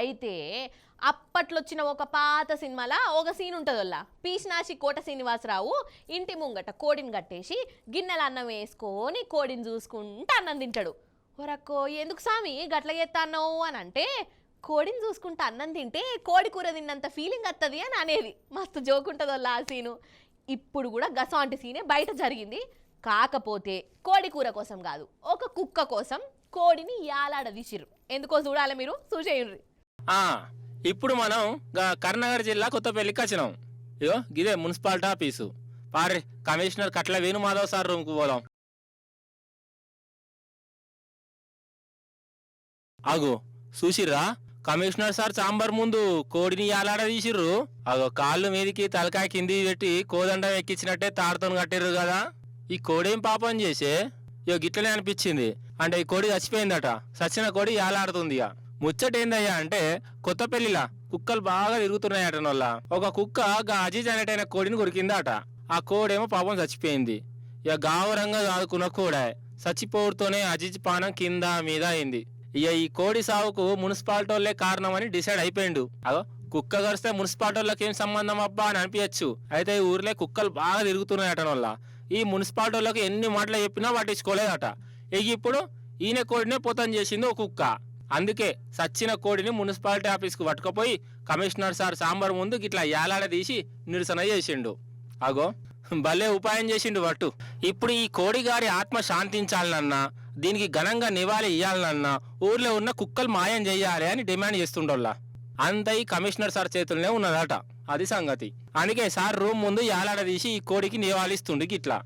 అయితే అప్పట్లో వచ్చిన ఒక పాత సినిమాలో ఒక సీన్ ఉంటుంది పీసినాసి కోట శ్రీనివాసరావు ఇంటి ముంగట కోడిని కట్టేసి గిన్నెల అన్నం వేసుకొని కోడిని చూసుకుంటూ అన్నం తింటాడు. ఒరక్కో ఎందుకు స్వామి గట్ల చేస్తాన్నావు అని అంటే, కోడిని చూసుకుంటూ అన్నం తింటే కోడి కూర తిన్నంత ఫీలింగ్ వస్తుంది అని అనేది. మస్తు జోక్ ఉంటుంది ఆ సీను. ఇప్పుడు కూడా గసాంటి సీనే బయట జరిగింది. కాకపోతే కోడి కూర కోసం కాదు, ఒక కుక్క కోసం కోడిని యాలాడదీసిర్రు. ఎందుకో చూడాలి, మీరు చూసేయండి. ఇప్పుడు మనం కరీంనగర్ జిల్లా కొత్తపల్లికి వచ్చినాం. ఇగో గిదే మున్సిపాలిటీ ఆఫీసు. పారి కమిషనర్ కట్ల వేణుమాధవ్ సార్ రూమ్కు పోదాం. అగో చూసిర్రా, కమిషనర్ సార్ చాంబర్ ముందు కోడిని యాలాడ తీసిర్రు. అగో కాళ్ళు మీదికి తలకాయ కింది పెట్టి కోదండం ఎక్కించినట్టే తాడుతో కట్టిర్రు కదా. ఈ కోడేం పాపం చేసే ఇగో గిట్లనే అనిపించింది. అంటే ఈ కోడి చచ్చిపోయిందట, చచ్చిన కోడి యాలాడుతుంది. ఇక ముచ్చట ఏందయ్యా అంటే, కొత్తపల్లిలా కుక్కలు బాగా తిరుగుతున్నాయట. నొల్ల ఒక కుక్క అజీజ్ అనేటైన కోడిని కొరికిందట. ఆ కోడేమో పాపం చచ్చిపోయింది. ఇక గావరంగా ఆదుకున్న కోడే చచ్చిపోవుతూనే అజీజ్ పానం కింద మీద అయింది. ఇక ఈ కోడి సావుకు మున్సిపాలిటీ వాళ్ళే కారణమని డిసైడ్ అయిపోయిండు. అదో కుక్క కరిస్తే మున్సిపాలిటీ వాళ్ళకి ఏం సంబంధం అబ్బా అని అనిపించచ్చు. అయితే ఈ ఊర్లో కుక్కలు బాగా తిరుగుతున్నాయట. వల్ల ఈ మున్సిపాలిటీ వాళ్ళకి ఎన్ని మాటలు చెప్పినా పట్టించుకోలేదట. ఇక ఇప్పుడు ఈయన కోడినే పోతం చేసింది ఒక కుక్క. అందుకే సచ్చిన కోడిని మున్సిపాలిటీ ఆఫీస్కు పట్టుకుపోయి కమిషనర్ సార్ సాంబార్ ముందు గిట్లా యాలాడ తీసి నిరసన చేసిండు. అగో భలే ఉపాయం చేసిండు వట్టు. ఇప్పుడు ఈ కోడి గారి ఆత్మ శాంతించాలనన్నా, దీనికి ఘనంగా నివాళి ఇవ్వాలనన్నా ఊర్లో ఉన్న కుక్కలు మాయం చెయ్యాలి అని డిమాండ్ చేస్తుండోళ్ళ. అంత ఈ కమిషనర్ సార్ చేతుల్లోనే ఉన్నదట. అది సంగతి. అందుకే సార్ రూమ్ ముందు యాలాడ తీసి ఈ కోడికి నివాళిస్తుండు గిట్లా.